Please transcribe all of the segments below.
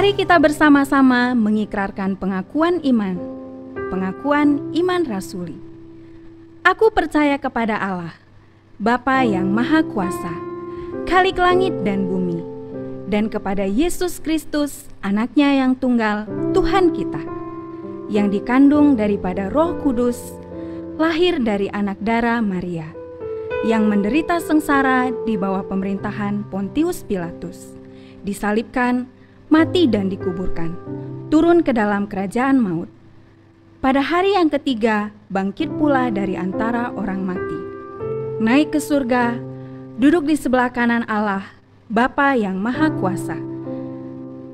Mari kita bersama-sama mengikrarkan pengakuan iman rasuli. Aku percaya kepada Allah, Bapa yang Maha Kuasa, Khalik langit dan bumi, dan kepada Yesus Kristus, Anaknya yang tunggal, Tuhan kita, yang dikandung daripada Roh Kudus, lahir dari anak darah Maria, yang menderita sengsara di bawah pemerintahan Pontius Pilatus, disalibkan, mati dan dikuburkan, turun ke dalam kerajaan maut. Pada hari yang ketiga, bangkit pula dari antara orang mati, naik ke surga, duduk di sebelah kanan Allah, Bapa yang Maha Kuasa.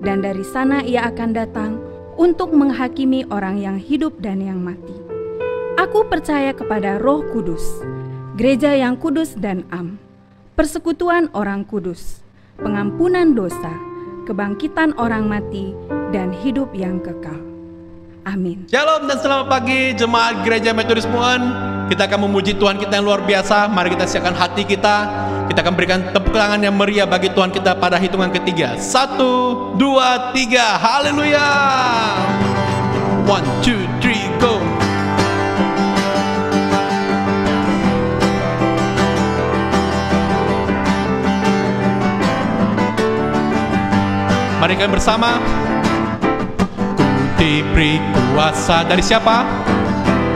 Dan dari sana ia akan datang untuk menghakimi orang yang hidup dan yang mati. Aku percaya kepada Roh Kudus, gereja yang kudus dan am, persekutuan orang kudus, pengampunan dosa, kebangkitan orang mati, dan hidup yang kekal. Amin. Shalom dan selamat pagi jemaat Gereja Metodis Muan. Kita akan memuji Tuhan kita yang luar biasa. Mari kita siapkan hati kita. Kita akan berikan tepuk tangan yang meriah bagi Tuhan kita pada hitungan ketiga. 1, 2, 3. Haleluya. 1, 2, 3, go. Mari kalian bersama. Ku diberi kuasa dari siapa?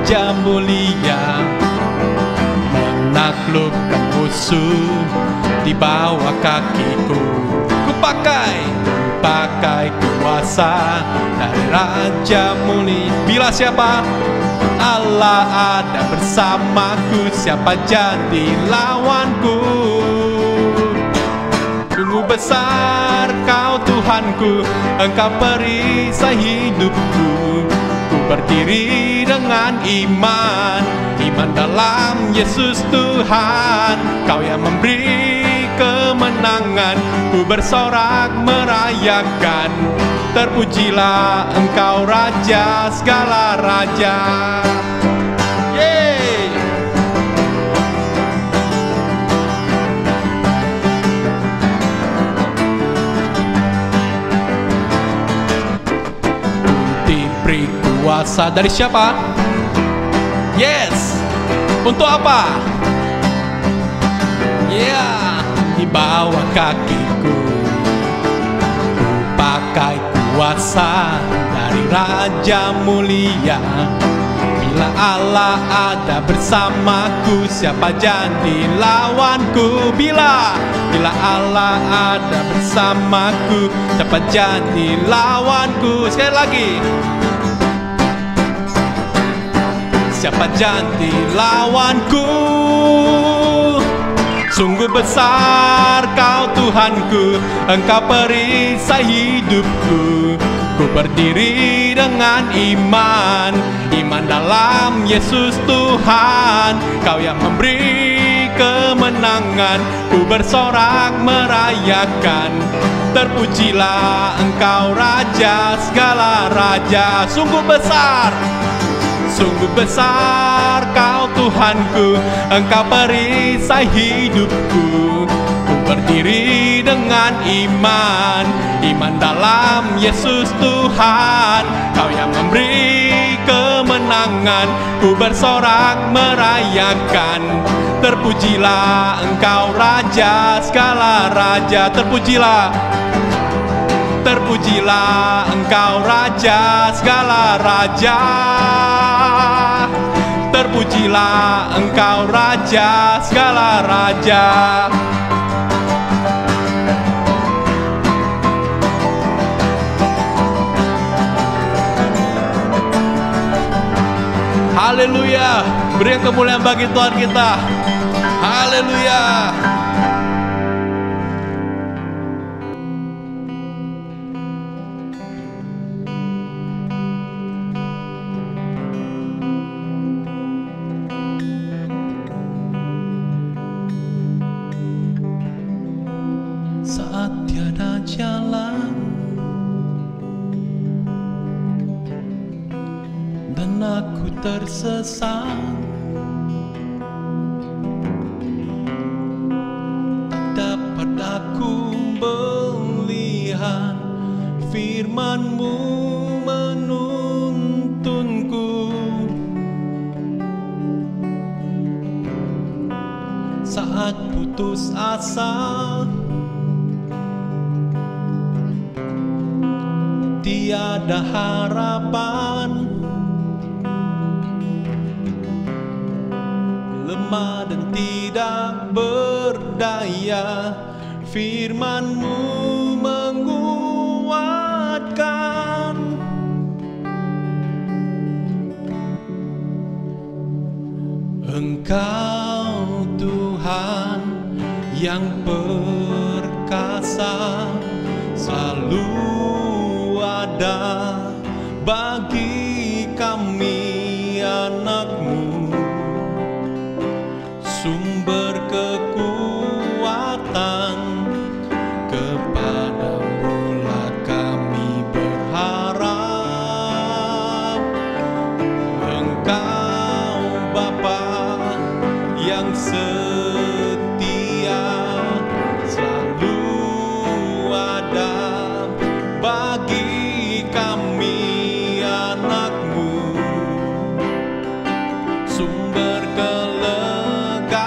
Jah mulia, menaklukkan musuh di bawah kakiku. Ku pakai kuasa dari Raja mulia. Bila siapa? Allah ada bersamaku, siapa jadi lawanku? Sungguh besar kau Tuhanku, Engkau perisai hidupku. Ku berdiri dengan iman dalam Yesus Tuhan. Kau yang memberi kemenangan, ku bersorak merayakan. Terpujilah Engkau Raja segala raja. Kuasa dari siapa? Yes. Untuk apa? Ya, di bawah kakiku. Ku pakai kuasa dari Raja mulia. Bila Allah ada bersamaku, siapa jadi lawanku? Bila Allah ada bersamaku, siapa jadi lawanku? Sekali lagi. Siapa jadi lawanku? Sungguh besar kau Tuhanku, Engkau perisai hidupku. Ku berdiri dengan iman dalam Yesus Tuhan. Kau yang memberi kemenangan, ku bersorak merayakan. Terpujilah Engkau Raja segala raja. Sungguh besar kau Tuhanku, Engkau perisai hidupku. Ku berdiri dengan iman dalam Yesus Tuhan. Kau yang memberi kemenangan, ku bersorak merayakan. Terpujilah Engkau Raja segala raja. Terpujilah Engkau Raja segala raja. Terpujilah Engkau Raja segala raja. Haleluya. Berikan kemuliaan bagi Tuhan kita. Haleluya. Saat tiada jalan dan aku tersesat, tak dapat aku melihat firman-Mu menuntunku. Saat putus asa, tiada harapan, lemah dan tidak berdaya, firman-Mu menguatkan. Engkau Tuhan yang perkasa, selalu ada bagi kami anak-Mu, sumber kekuatan, kepadamu lah kami berharap. Engkau Bapa yang setia, selalu ada bagi kami anak-Mu, sumber kelegaan,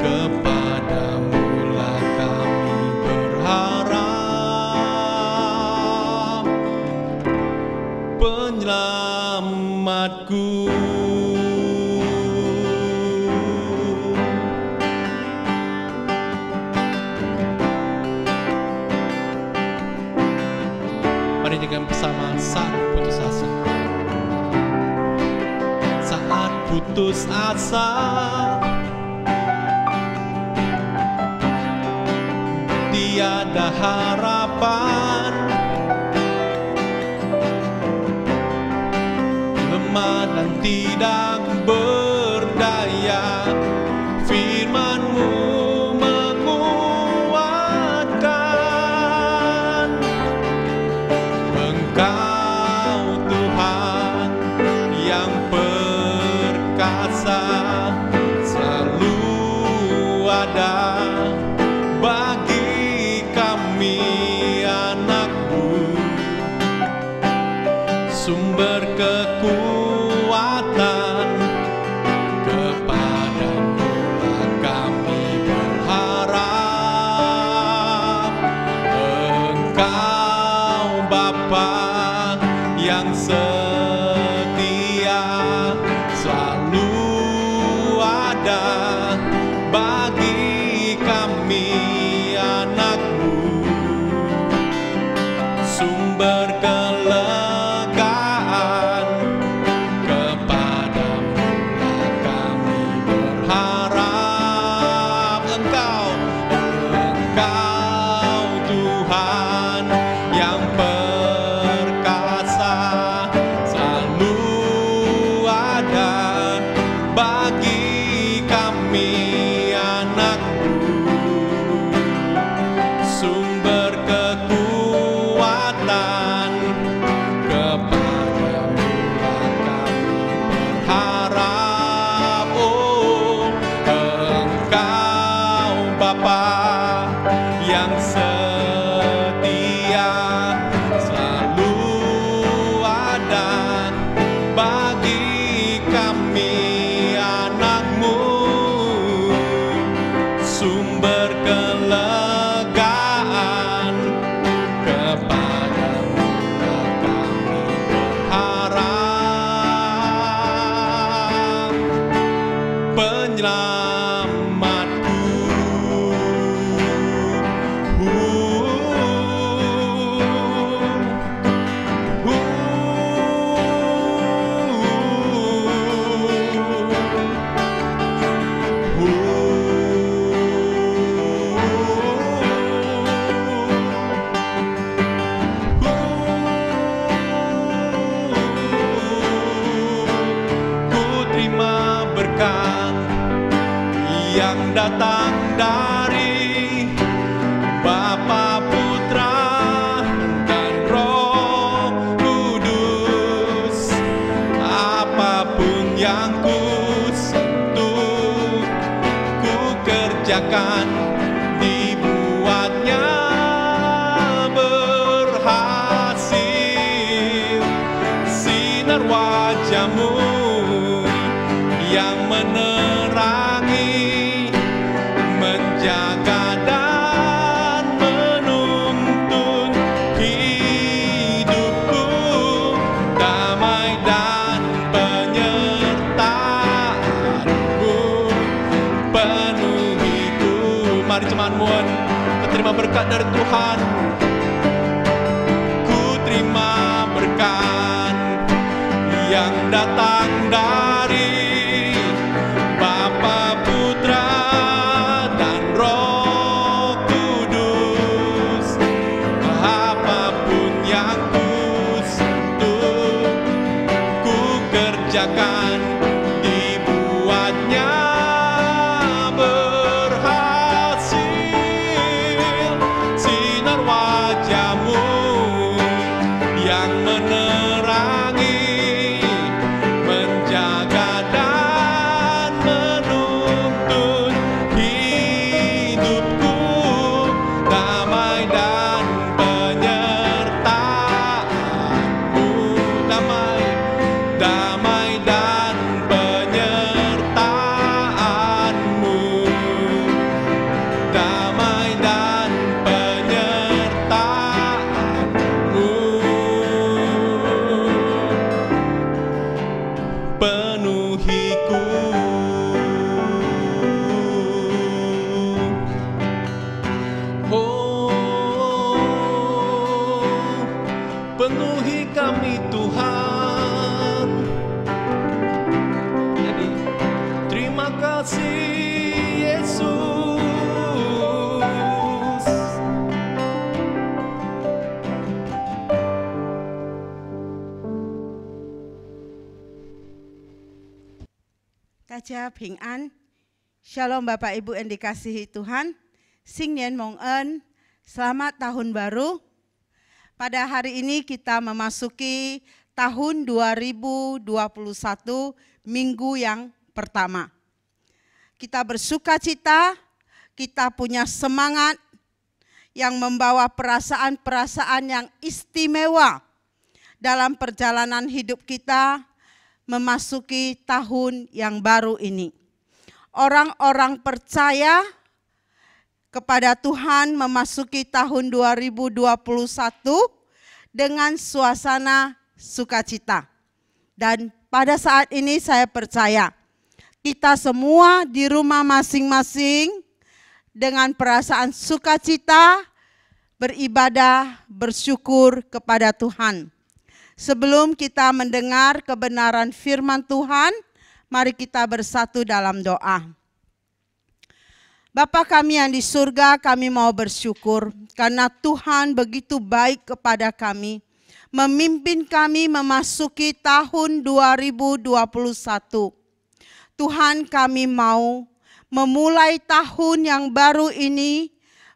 kepadamu lah kami berharap. Penyelamatku. Mari dengan bersama saat putus asa. Saat putus asa, tiada harapan, lemah dan tidak berdaya, firman-Mu menguatkan. Engkau Tuhan yang perkasa, selalu ada bagi kami anak-Mu, sumber kekuatan, kepadamu lah kami berharap. Engkau Bapa yang setia, selalu ada bagi kami anak-Mu, sumber kelegaan, kepadamu lah kami berharap. Engkau Tuhan yang perkasa, selalu ada bagi kami anak-Mu, sumber kekuatan, kepadamu lah kami berharap. Oh, Engkau Bapa yang setia, selalu ada bagi kami anak-Mu, sumber kelegaan, kepadamu lah kami berharap. Penyelamatku. Ku terima berkat yang datang dari Bapa, Putra, dan Roh Kudus. Apapun yang ku sentuh, ku kerjakan, dibuatnya sinar wajah-Mu yang menerangi, menjaga dan menuntun hidupku, damai dan penyertaan-Mu penuhiku. Mari jemaat-Mu, kita terima berkat dari Tuhan. Ku terima berkat yang datang dari Bapa, Putra, dan Roh Kudus. Apapun yang ku sentuh, ku kerjakan, dibuatnya berhasil. Sinar wajah-Mu yang menerangi, menjaga dan menuntun hidupku, damai dan penyertaan-Mu, damai dan penyertaan-Mu, damai dan penyertaan-Mu penuhiku. Oh, penuhi kami Tuhan. Jadi terima kasih Yesus. Kaca Bình An, Shalom Bapak Ibu yang dikasihi Tuhan, Sinh Niên Mong Ơn, selamat tahun baru. Pada hari ini kita memasuki tahun 2021, minggu yang pertama. Kita bersuka cita, kita punya semangat yang membawa perasaan-perasaan yang istimewa dalam perjalanan hidup kita memasuki tahun yang baru ini. Orang-orang percaya kepada Tuhan memasuki tahun 2021 dengan suasana sukacita. Dan pada saat ini saya percaya kita semua di rumah masing-masing dengan perasaan sukacita beribadah, bersyukur kepada Tuhan. Sebelum kita mendengar kebenaran firman Tuhan, mari kita bersatu dalam doa. Bapa kami yang di surga, kami mau bersyukur karena Tuhan begitu baik kepada kami, memimpin kami memasuki tahun 2021. Tuhan, kami mau memulai tahun yang baru ini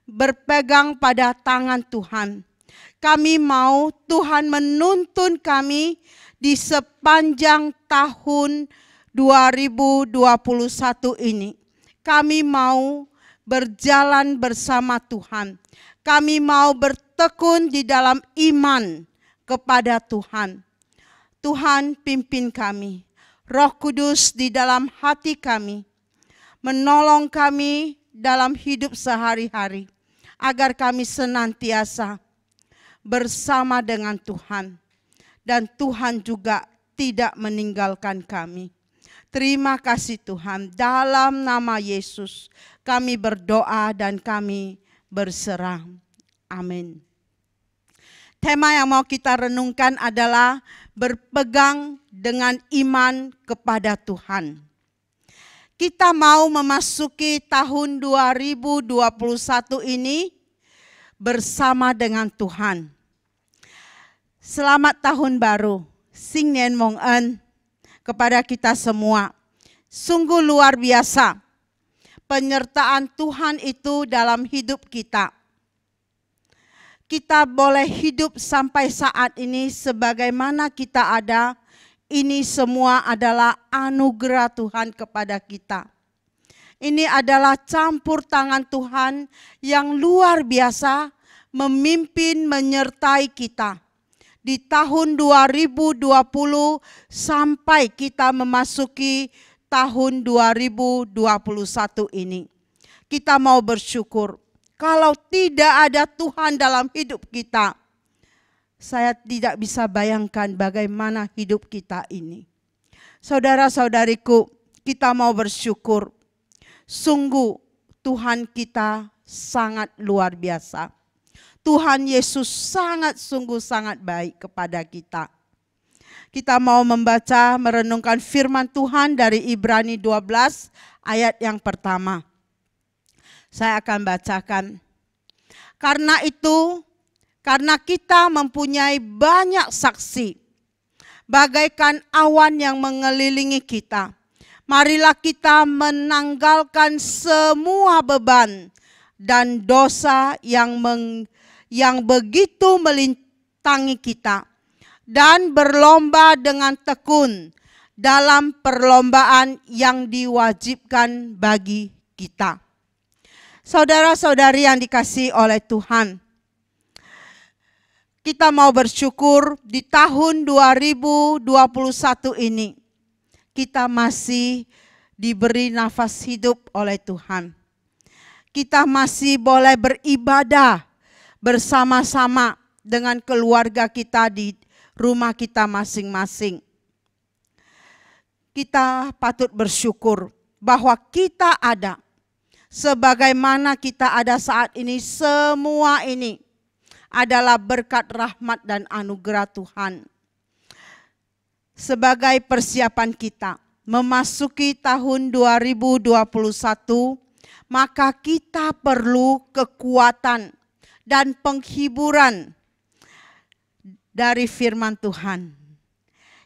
berpegang pada tangan Tuhan. Kami mau Tuhan menuntun kami di sepanjang tahun 2021 ini. Kami mau berjalan bersama Tuhan. Kami mau bertekun di dalam iman kepada Tuhan. Tuhan, pimpin kami. Roh Kudus di dalam hati kami, menolong kami dalam hidup sehari-hari, agar kami senantiasa bersama dengan Tuhan, dan Tuhan juga tidak meninggalkan kami. Terima kasih Tuhan, dalam nama Yesus kami berdoa dan kami berserah. Amin. Tema yang mau kita renungkan adalah berpegang dengan iman kepada Tuhan. Kita mau memasuki tahun 2021 ini bersama dengan Tuhan. Selamat tahun baru, Sinh Niên Mong Ơn kepada kita semua. Sungguh luar biasa penyertaan Tuhan itu dalam hidup kita. Kita boleh hidup sampai saat ini sebagaimana kita ada. Ini semua adalah anugerah Tuhan kepada kita. Ini adalah campur tangan Tuhan yang luar biasa memimpin menyertai kita di tahun 2020 sampai kita memasuki tahun 2021 ini. Kita mau bersyukur. Kalau tidak ada Tuhan dalam hidup kita, saya tidak bisa bayangkan bagaimana hidup kita ini. Saudara-saudariku, kita mau bersyukur. Sungguh Tuhan kita sangat luar biasa. Tuhan Yesus sungguh sangat baik kepada kita. Kita mau membaca, merenungkan firman Tuhan dari Ibrani 12 ayat yang pertama. Saya akan bacakan. Karena itu, karena kita mempunyai banyak saksi, bagaikan awan yang mengelilingi kita, marilah kita menanggalkan semua beban dan dosa yang begitu melintangi kita, dan berlomba dengan tekun dalam perlombaan yang diwajibkan bagi kita. Saudara-saudari yang dikasihi oleh Tuhan, kita mau bersyukur di tahun 2021 ini kita masih diberi nafas hidup oleh Tuhan. Kita masih boleh beribadah bersama-sama dengan keluarga kita di rumah kita masing-masing. Kita patut bersyukur bahwa kita ada. Sebagaimana kita ada saat ini, semua ini adalah berkat rahmat dan anugerah Tuhan. Sebagai persiapan kita memasuki tahun 2021, maka kita perlu kekuatan dan penghiburan dari firman Tuhan.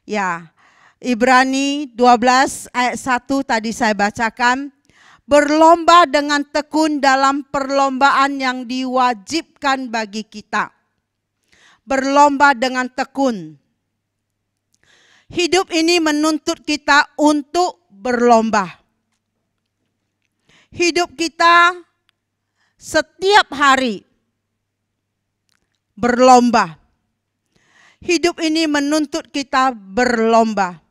Ya, Ibrani 12 ayat 1 tadi saya bacakan. Berlomba dengan tekun dalam perlombaan yang diwajibkan bagi kita. Berlomba dengan tekun. Hidup ini menuntut kita untuk berlomba. Hidup kita setiap hari berlomba. Hidup ini menuntut kita berlomba.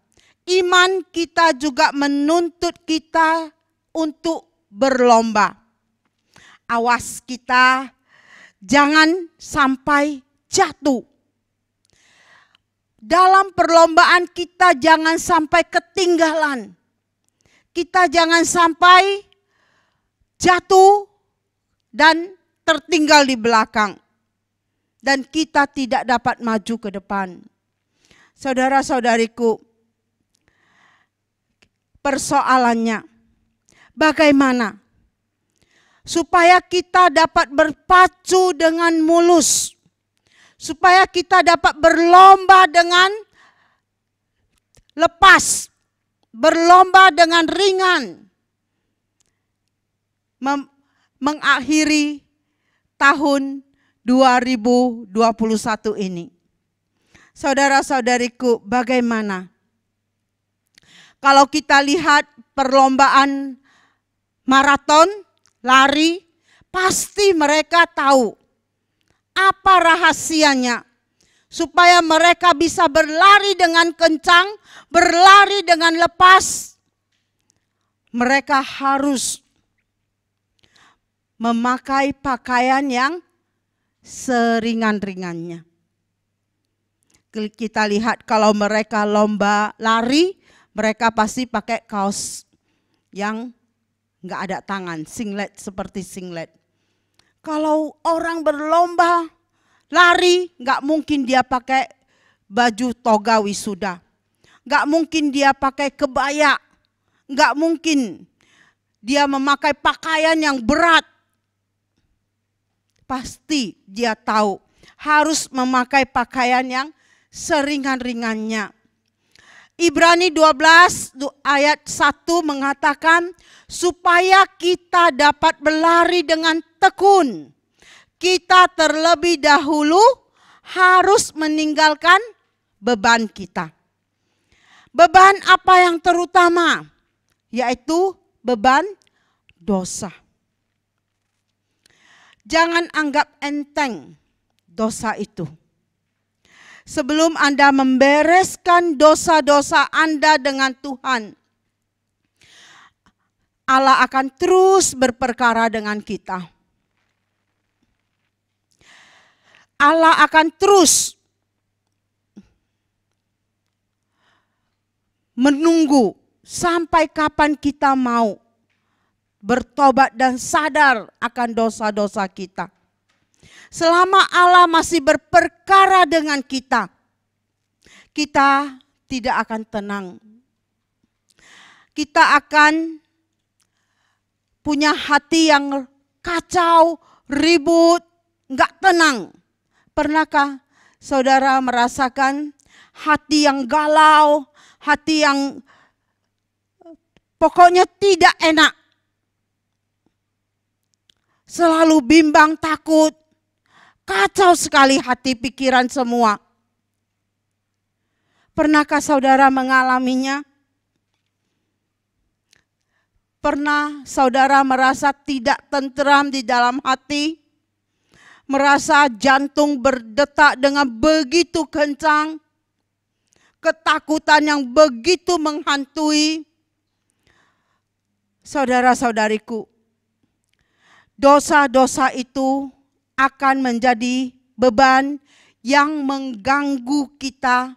Iman kita juga menuntut kita untuk berlomba. Awas kita jangan sampai jatuh. Dalam perlombaan kita jangan sampai ketinggalan. Kita jangan sampai jatuh dan tertinggal di belakang. Dan kita tidak dapat maju ke depan. Saudara-saudariku, persoalannya, bagaimana supaya kita dapat berpacu dengan mulus, supaya kita dapat berlomba dengan lepas, berlomba dengan ringan, mengakhiri tahun 2021 ini. Saudara-saudariku, bagaimana? Kalau kita lihat perlombaan maraton, lari, pasti mereka tahu apa rahasianya supaya mereka bisa berlari dengan kencang, berlari dengan lepas. Mereka harus memakai pakaian yang seringan-ringannya. Kita lihat kalau mereka lomba lari, mereka pasti pakai kaos yang nggak ada tangan, singlet, seperti singlet. Kalau orang berlomba lari, nggak mungkin dia pakai baju toga wisuda, nggak mungkin dia pakai kebaya, nggak mungkin dia memakai pakaian yang berat. Pasti dia tahu harus memakai pakaian yang seringan-ringannya. Ibrani 12 ayat 1 mengatakan supaya kita dapat berlari dengan tekun. Kita terlebih dahulu harus meninggalkan beban kita. Beban apa yang terutama? Yaitu beban dosa. Jangan anggap enteng dosa itu. sebelum Anda membereskan dosa-dosa Anda dengan Tuhan, Allah akan terus berperkara dengan kita. Allah akan terus menunggu sampai kapan kita mau bertobat dan sadar akan dosa-dosa kita. Selama Allah masih berperkara dengan kita, kita tidak akan tenang. Kita akan punya hati yang kacau, ribut, nggak tenang. Pernahkah saudara merasakan hati yang galau, hati yang pokoknya tidak enak? Selalu bimbang, takut, kacau sekali hati pikiran semua. Pernahkah saudara mengalaminya? Pernah saudara merasa tidak tentram di dalam hati? Merasa jantung berdetak dengan begitu kencang? Ketakutan yang begitu menghantui? Saudara-saudariku, dosa-dosa itu akan menjadi beban yang mengganggu kita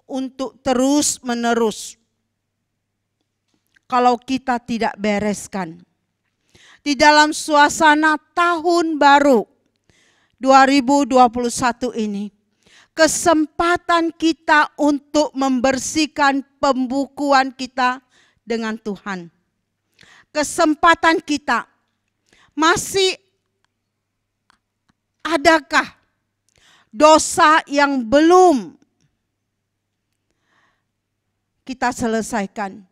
untuk terus-menerus. Kalau kita tidak bereskan. Di dalam suasana tahun baru 2021 ini, kesempatan kita untuk membersihkan pembukuan kita dengan Tuhan. Kesempatan kita, masih adakah dosa yang belum kita selesaikan?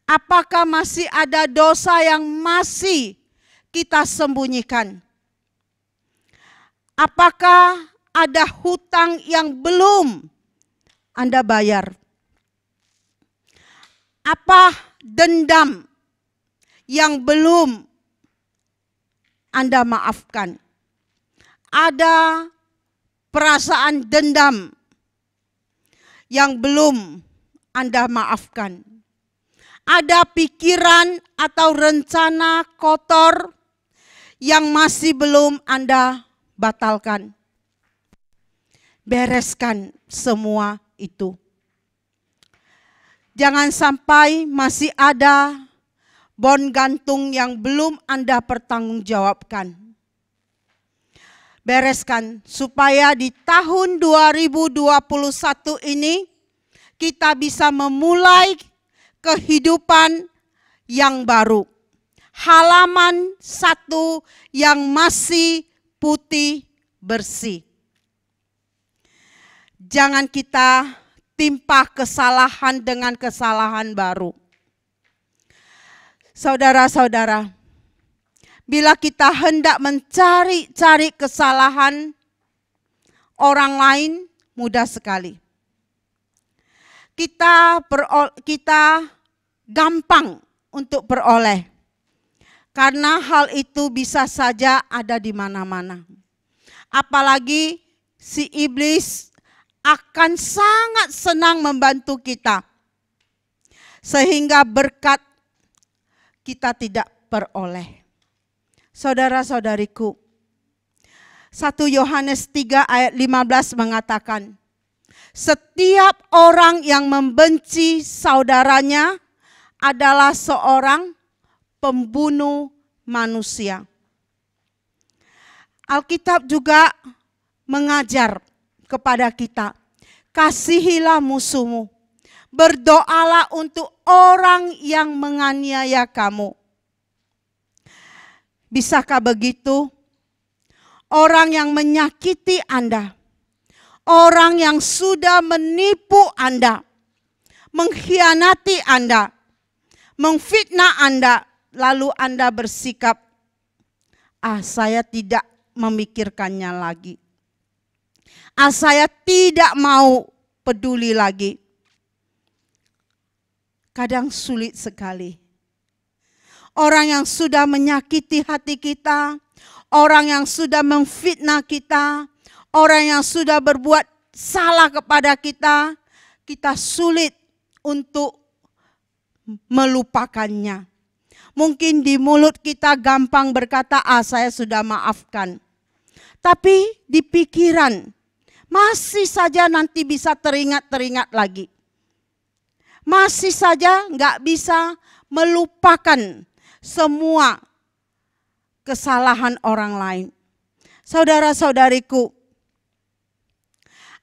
Apakah masih ada dosa yang masih kita sembunyikan? Apakah ada hutang yang belum Anda bayar? Apa dendam yang belum Anda maafkan? Ada perasaan dendam yang belum Anda maafkan? Ada pikiran atau rencana kotor yang masih belum Anda batalkan? Bereskan semua itu. Jangan sampai masih ada bon gantung yang belum Anda pertanggungjawabkan. Bereskan supaya di tahun 2021 ini kita bisa memulai kehidupan yang baru. Halaman 1 yang masih putih bersih. Jangan kita timpa kesalahan dengan kesalahan baru. Saudara-saudara, bila kita hendak mencari-cari kesalahan orang lain, mudah sekali. Kita gampang untuk beroleh. Karena hal itu bisa saja ada di mana-mana. Apalagi si iblis akan sangat senang membantu kita. Sehingga berkat kita tidak peroleh. Saudara-saudariku, 1 Yohanes 3 ayat 15 mengatakan, setiap orang yang membenci saudaranya adalah seorang pembunuh manusia. Alkitab juga mengajar kepada kita, kasihilah musuhmu, berdoalah untuk orang yang menganiaya kamu. Bisakah begitu? Orang yang menyakiti Anda, orang yang sudah menipu Anda, mengkhianati Anda, memfitnah Anda, lalu Anda bersikap, saya tidak memikirkannya lagi. Saya tidak mau peduli lagi. Kadang sulit sekali. Orang yang sudah menyakiti hati kita, orang yang sudah memfitnah kita, orang yang sudah berbuat salah kepada kita, kita sulit untuk melupakannya. Mungkin di mulut kita gampang berkata, saya sudah maafkan. Tapi di pikiran masih saja nanti bisa teringat lagi. Masih saja nggak bisa melupakan semua kesalahan orang lain. Saudara-saudariku,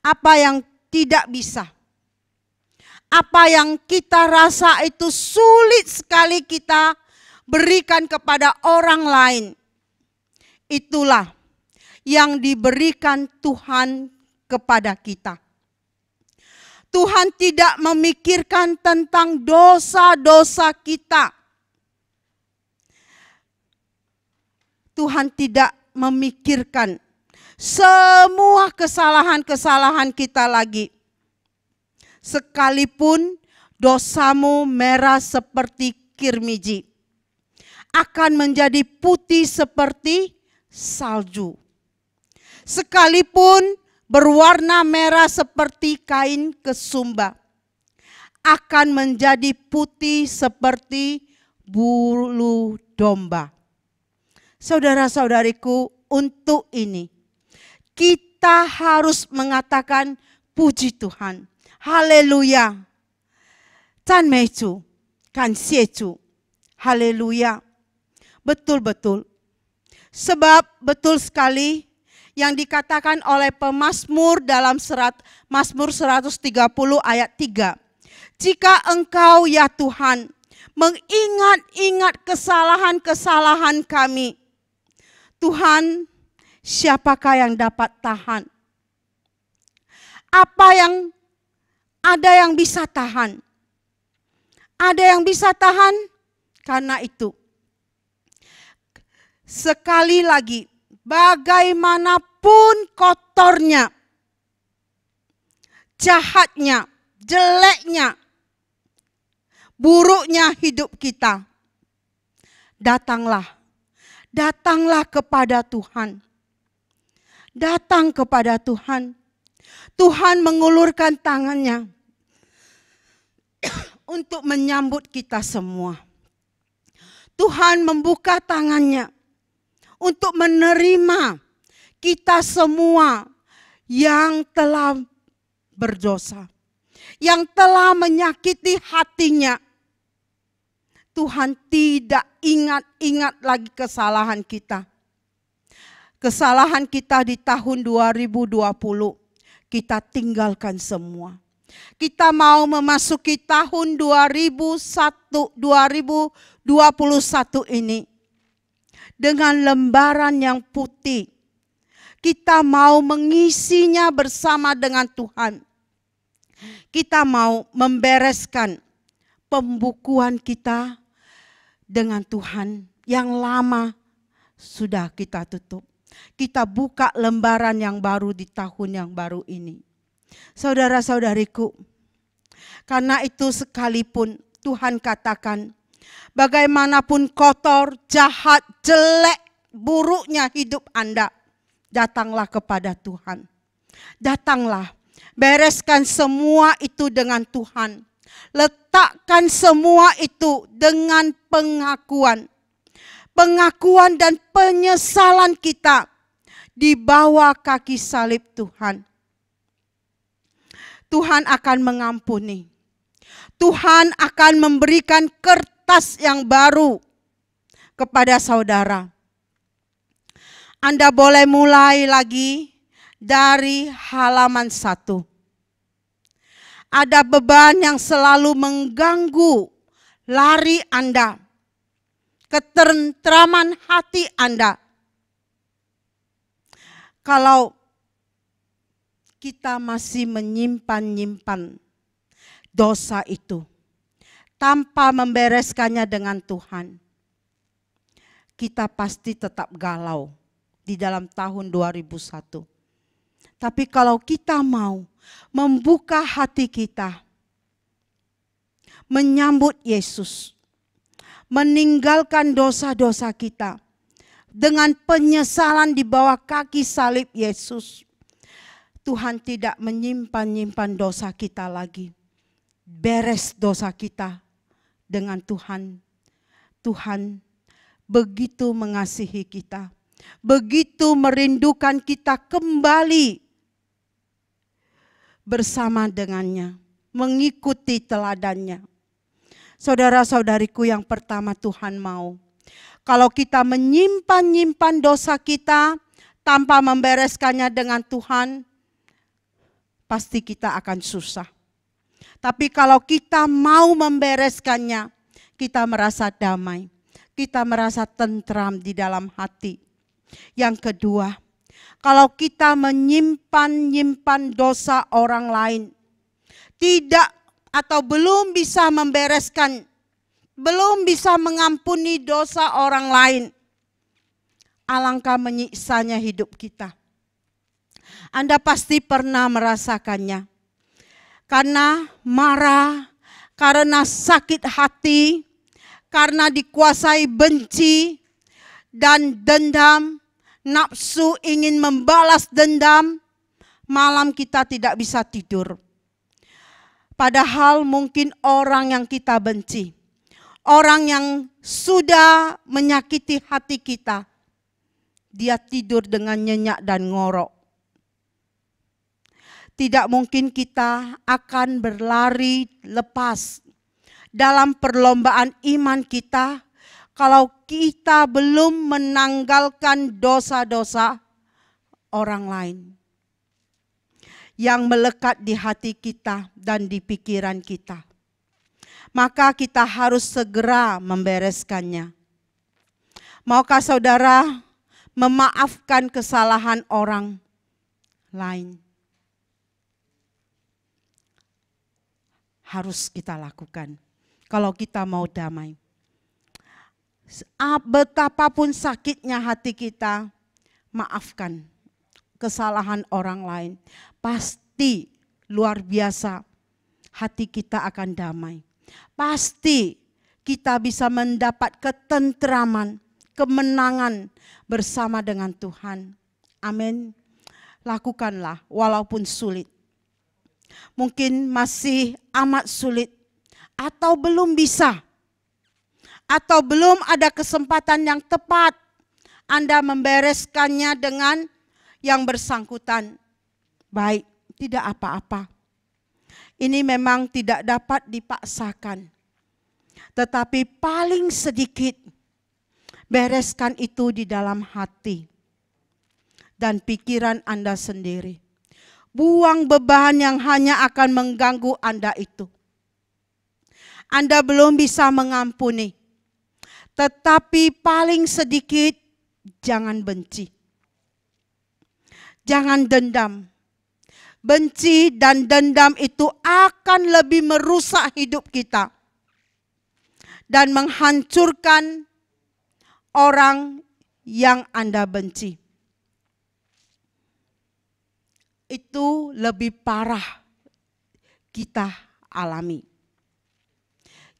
apa yang tidak bisa, apa yang kita rasa itu sulit sekali kita berikan kepada orang lain, itulah yang diberikan Tuhan kepada kita. Tuhan tidak memikirkan tentang dosa-dosa kita. Tuhan tidak memikirkan semua kesalahan-kesalahan kita lagi. Sekalipun dosamu merah seperti kirmiji, akan menjadi putih seperti salju. Sekalipun berwarna merah seperti kain kesumba, akan menjadi putih seperti bulu domba. Saudara-saudariku, untuk ini kita harus mengatakan puji Tuhan. Haleluya. 赞美主，感谢主。Haleluya. Betul-betul. Sebab betul sekali yang dikatakan oleh pemazmur dalam Mazmur 130 ayat 3. Jika engkau ya Tuhan mengingat-ingat kesalahan-kesalahan kami, Tuhan, siapakah yang dapat tahan? Ada yang bisa tahan? Ada yang bisa tahan? Karena itu, sekali lagi, bagaimanapun kotornya, jahatnya, jeleknya, buruknya hidup kita, datanglah kepada Tuhan. Datang kepada Tuhan. Tuhan mengulurkan tangannya untuk menyambut kita semua. Tuhan membuka tangannya untuk menerima kita semua yang telah berdosa, yang telah menyakiti hatinya. Tuhan tidak ingat-ingat lagi kesalahan kita. Kesalahan kita di tahun 2020, kita tinggalkan semua. Kita mau memasuki tahun 2021 ini dengan lembaran yang putih. Kita mau mengisinya bersama dengan Tuhan. Kita mau membereskan pembukuan kita dengan Tuhan yang lama sudah kita tutup. Kita buka lembaran yang baru di tahun yang baru ini. Saudara-saudariku, karena itu sekalipun Tuhan katakan, bagaimanapun kotor, jahat, jelek, buruknya hidup Anda, datanglah kepada Tuhan. Datanglah, bereskan semua itu dengan Tuhan. Letakkan semua itu dengan pengakuan. Pengakuan dan penyesalan kita di bawah kaki salib Tuhan. Tuhan akan mengampuni. Tuhan akan memberikan kertas yang baru kepada saudara. Anda boleh mulai lagi dari halaman 1. Ada beban yang selalu mengganggu lari Anda, ketentraman hati Anda. Kalau kita masih menyimpan dosa itu tanpa membereskannya dengan Tuhan, kita pasti tetap galau di dalam tahun 2001. Tapi kalau kita mau membuka hati kita, menyambut Yesus, meninggalkan dosa-dosa kita dengan penyesalan di bawah kaki salib Yesus, Tuhan tidak menyimpan-nyimpan dosa kita lagi. Beres dosa kita dengan Tuhan. Tuhan begitu mengasihi kita, begitu merindukan kita kembali bersama dengannya, mengikuti teladannya. Saudara-saudariku, yang pertama Tuhan mau, kalau kita menyimpan-nyimpan dosa kita tanpa membereskannya dengan Tuhan, pasti kita akan susah. Tapi kalau kita mau membereskannya, kita merasa damai, kita merasa tentram di dalam hati. Yang kedua, kalau kita menyimpan dosa orang lain, tidak atau belum bisa membereskan, belum bisa mengampuni dosa orang lain, alangkah menyiksanya hidup kita. Anda pasti pernah merasakannya. Karena marah, karena sakit hati, karena dikuasai benci dan dendam, nafsu ingin membalas dendam, malam kita tidak bisa tidur. Padahal mungkin orang yang kita benci, orang yang sudah menyakiti hati kita, dia tidur dengan nyenyak dan ngorok. Tidak mungkin kita akan berlari lepas dalam perlombaan iman kita kalau kita belum menanggalkan dosa-dosa orang lain yang melekat di hati kita dan di pikiran kita. Maka kita harus segera membereskannya. Maukah saudara memaafkan kesalahan orang lain? Harus kita lakukan kalau kita mau damai. Betapapun sakitnya hati kita, maafkan kesalahan orang lain. Pasti luar biasa hati kita akan damai. Pasti kita bisa mendapat ketentraman, kemenangan bersama dengan Tuhan. Amin. Lakukanlah walaupun sulit. Mungkin masih amat sulit, atau belum bisa, atau belum ada kesempatan yang tepat Anda membereskannya dengan yang bersangkutan. Baik, tidak apa-apa. Ini memang tidak dapat dipaksakan. Tetapi paling sedikit, bereskan itu di dalam hati dan pikiran Anda sendiri. Buang beban yang hanya akan mengganggu Anda itu. Anda belum bisa mengampuni. Tetapi paling sedikit, jangan benci. Jangan dendam. Benci dan dendam itu akan lebih merusak hidup kita. Dan menghancurkan orang yang Anda benci. Itu lebih parah kita alami.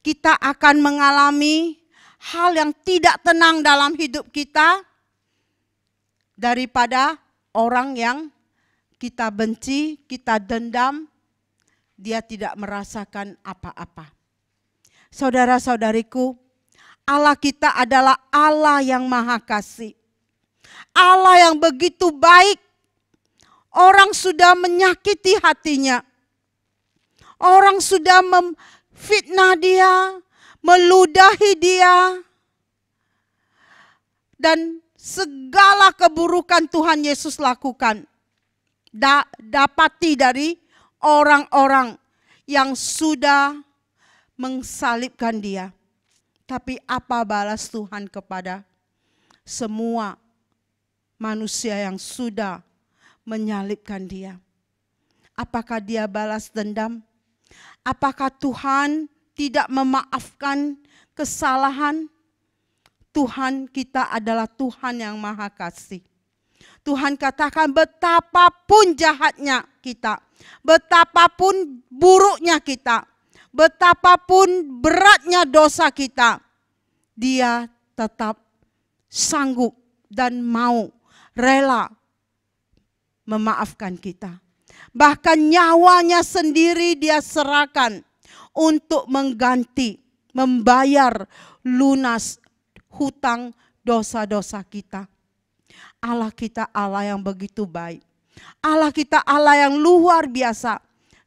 Kita akan mengalami hal yang tidak tenang dalam hidup kita daripada orang yang kita benci, kita dendam, dia tidak merasakan apa-apa. Saudara-saudariku, Allah kita adalah Allah yang Maha Kasih. Allah yang begitu baik. Orang sudah menyakiti hatinya. Orang sudah memfitnah dia, meludahi dia. Dan segala keburukan Tuhan Yesus lakukan. Dapati dari orang-orang yang sudah mengsalibkan dia. Tapi apa balas Tuhan kepada semua manusia yang sudah menyalibkan dia? Apakah dia balas dendam? Apakah Tuhan tidak memaafkan kesalahan? Tuhan kita adalah Tuhan yang Maha Kasih. Tuhan katakan betapapun jahatnya kita, betapapun buruknya kita, betapapun beratnya dosa kita, dia tetap sanggup dan mau rela memaafkan kita. Bahkan nyawanya sendiri dia serahkan untuk mengganti, membayar lunas hutang dosa-dosa kita. Allah kita Allah yang begitu baik. Allah kita Allah yang luar biasa.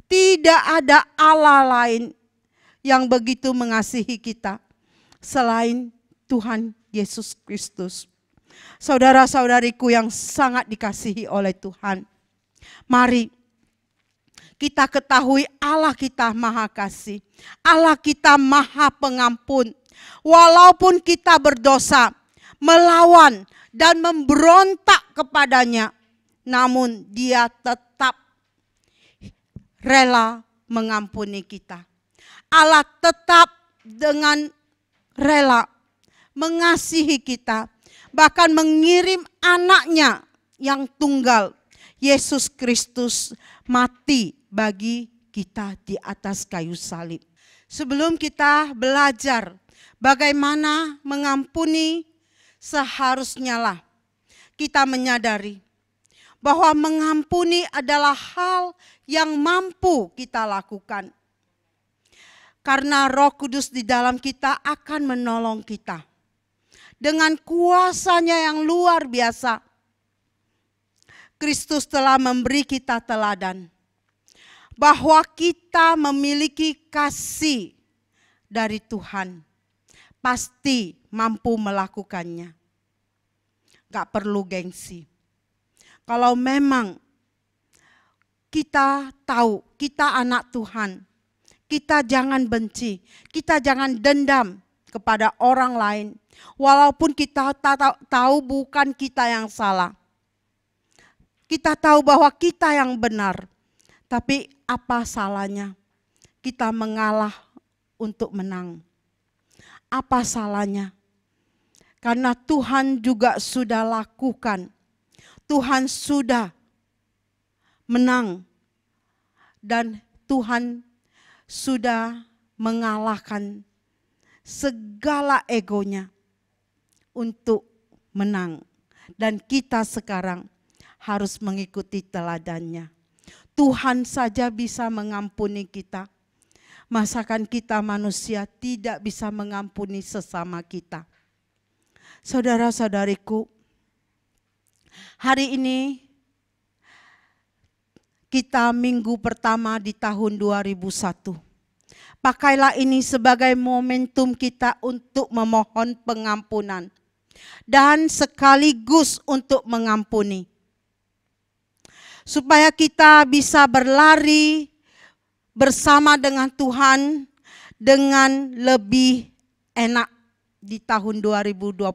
Tidak ada Allah lain yang begitu mengasihi kita selain Tuhan Yesus Kristus. Saudara-saudariku yang sangat dikasihi oleh Tuhan, mari kita ketahui Allah kita maha kasih, Allah kita maha pengampun. Walaupun kita berdosa, melawan dan memberontak kepadanya, namun Dia tetap rela mengampuni kita. Allah tetap dengan rela mengasihi kita, bahkan mengirim anaknya yang tunggal, Yesus Kristus, mati bagi kita di atas kayu salib. Sebelum kita belajar bagaimana mengampuni, seharusnya lah kita menyadari bahwa mengampuni adalah hal yang mampu kita lakukan. Karena Roh Kudus di dalam kita akan menolong kita dengan kuasanya yang luar biasa. Kristus telah memberi kita teladan bahwa kita memiliki kasih dari Tuhan, pasti mampu melakukannya. Gak perlu gengsi. Kalau memang kita tahu kita anak Tuhan, kita jangan benci, kita jangan dendam kepada orang lain. Walaupun kita tahu bukan kita yang salah. Kita tahu bahwa kita yang benar. Tapi apa salahnya kita mengalah untuk menang? Apa salahnya? Karena Tuhan juga sudah lakukan. Tuhan sudah menang. Dan Tuhan sudah mengalahkan segala egonya untuk menang. Dan kita sekarang harus mengikuti teladannya. Tuhan saja bisa mengampuni kita. Masakan kita manusia tidak bisa mengampuni sesama kita. Saudara-saudariku, hari ini kita minggu pertama di tahun 2001. Pakailah ini sebagai momentum kita untuk memohon pengampunan dan sekaligus untuk mengampuni. Supaya kita bisa berlari bersama dengan Tuhan dengan lebih enak di tahun 2021.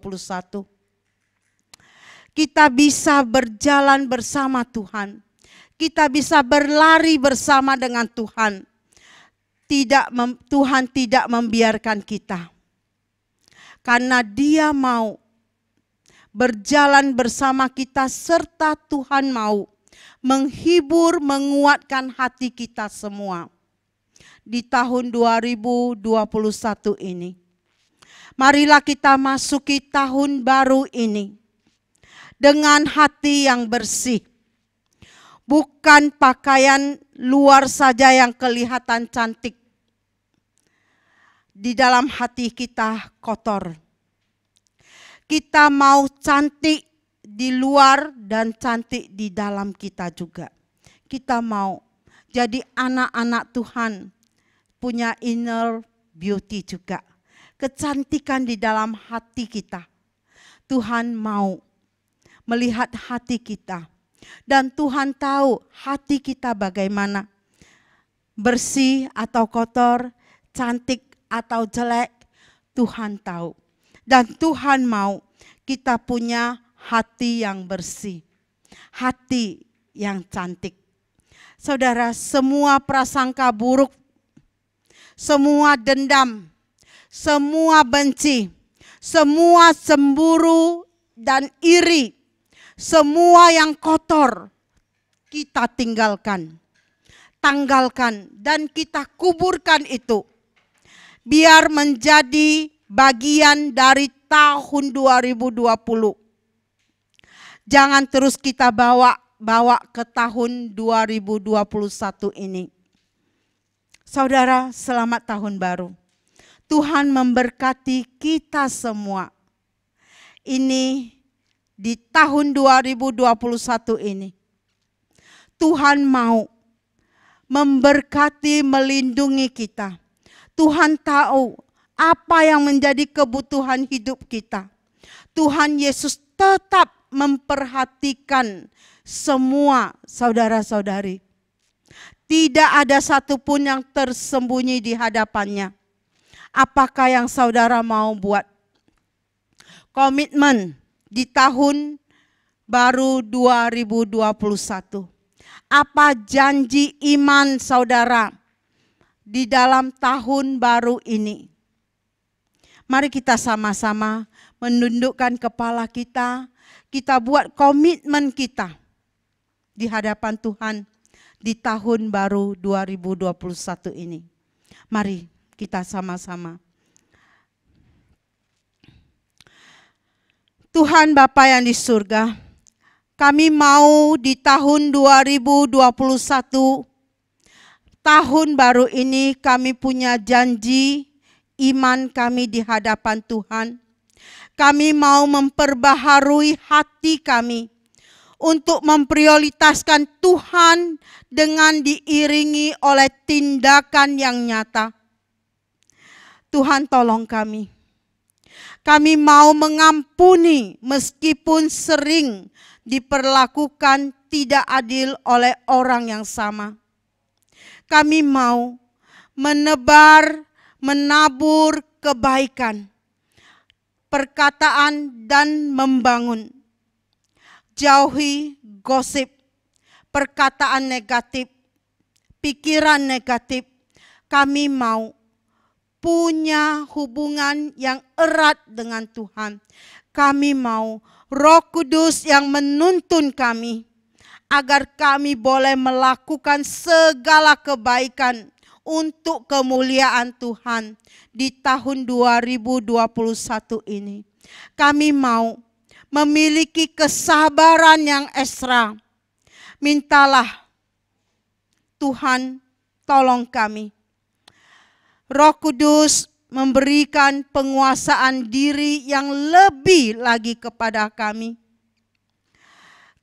Kita bisa berjalan bersama Tuhan. Kita bisa berlari bersama dengan Tuhan. Tuhan tidak membiarkan kita. Karena Dia mau berjalan bersama kita serta Tuhan mau menghibur, menguatkan hati kita semua di tahun 2021 ini. Marilah kita masuki tahun baru ini dengan hati yang bersih. Bukan pakaian luar saja yang kelihatan cantik. Di dalam hati kita kotor. Kita mau cantik di luar dan cantik di dalam kita juga. Kita mau jadi anak-anak Tuhan, punya inner beauty juga. Kecantikan di dalam hati kita. Tuhan mau melihat hati kita. Dan Tuhan tahu hati kita bagaimana. Bersih atau kotor, cantik atau jelek, Tuhan tahu. Dan Tuhan mau kita punya hati yang bersih, hati yang cantik. Saudara, semua prasangka buruk, semua dendam, semua benci, semua cemburu dan iri, semua yang kotor, kita tinggalkan, tanggalkan, dan kita kuburkan itu. Biar menjadi bagian dari tahun 2020. Jangan terus kita bawa bawa ke tahun 2021 ini. Saudara, selamat tahun baru. Tuhan memberkati kita semua. Ini di tahun 2021 ini, Tuhan mau memberkati, melindungi kita. Tuhan tahu apa yang menjadi kebutuhan hidup kita. Tuhan Yesus tetap memperhatikan semua saudara-saudari. Tidak ada satupun yang tersembunyi di hadapannya. Apakah yang saudara mau buat? Komitmen di tahun baru 2021. Apa janji iman saudara di dalam tahun baru ini? Mari kita sama-sama menundukkan kepala kita. Kita buat komitmen kita di hadapan Tuhan di tahun baru 2021 ini. Mari kita sama-sama. Tuhan Bapa yang di surga, kami mau di tahun 2021, tahun baru ini kami punya janji iman kami di hadapan Tuhan. Kami mau memperbaharui hati kami untuk memprioritaskan Tuhan dengan diiringi oleh tindakan yang nyata. Tuhan tolong kami. Kami mau mengampuni meskipun sering diperlakukan tidak adil oleh orang yang sama. Kami mau menebar, menabur kebaikan, perkataan dan membangun. Jauhi gosip, perkataan negatif, pikiran negatif. Kami mau punya hubungan yang erat dengan Tuhan. Kami mau Roh Kudus yang menuntun kami agar kami boleh melakukan segala kebaikan untuk kemuliaan Tuhan di tahun 2021 ini. Kami mau memiliki kesabaran yang ekstra. Mintalah Tuhan tolong kami. Roh Kudus memberikan penguasaan diri yang lebih lagi kepada kami.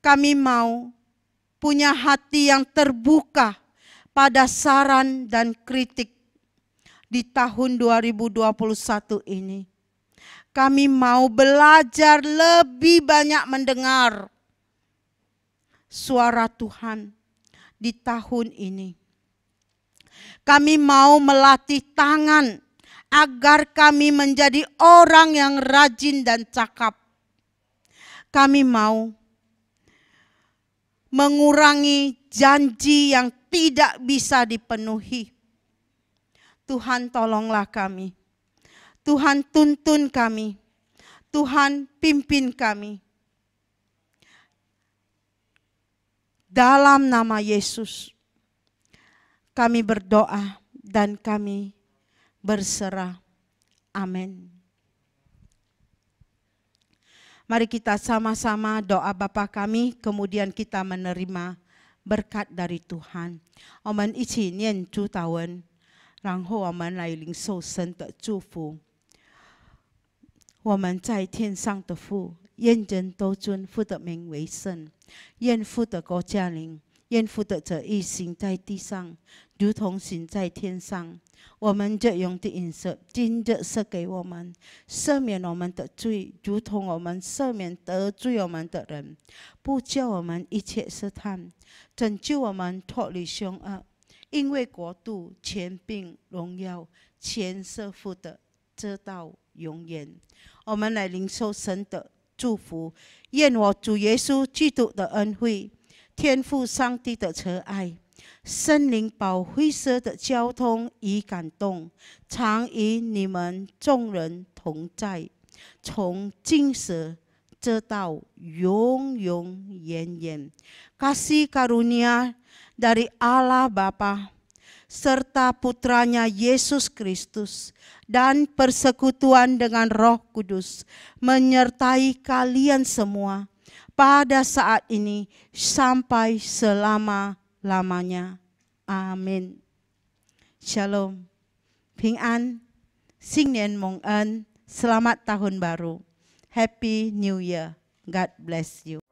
Kami mau punya hati yang terbuka pada saran dan kritik di tahun 2021 ini. Kami mau belajar lebih banyak mendengar suara Tuhan di tahun ini. Kami mau melatih tangan agar kami menjadi orang yang rajin dan cakap. Kami mau mengurangi janji yang tidak bisa dipenuhi. Tuhan tolonglah kami. Tuhan tuntun kami. Tuhan pimpin kami. Dalam nama Yesus kami berdoa dan kami berserah. Amin. Mari kita sama-sama doa Bapa kami, kemudian kita menerima berkat dari Tuhan. 我们一起念主祷文，然后我们来领受神的祝福。我们在天上的父，愿人都尊父的名为圣，愿父的国降临，愿父的旨意行在地上，如同行在天上。我们日用的饮食，今日赐给我们，赦免我们的罪，如同我们赦免得罪我们的人，不叫我们一切试探，拯救我们脱离凶恶。因为国度、权柄、荣耀，全是父的，直到永远。我们来领受神的祝福，愿我主耶稣基督的恩惠，天父上帝的慈爱，圣灵保惠师的交通与感动，常与你们众人同在，从今时直到永永远远。Kasih karunia dari Allah Bapa serta putranya Yesus Kristus dan persekutuan dengan Roh Kudus menyertai kalian semua, pada saat ini sampai selama-lamanya. Amin. Shalom.平安，新年蒙恩，Selamat Tahun Baru. Happy New Year. God bless you.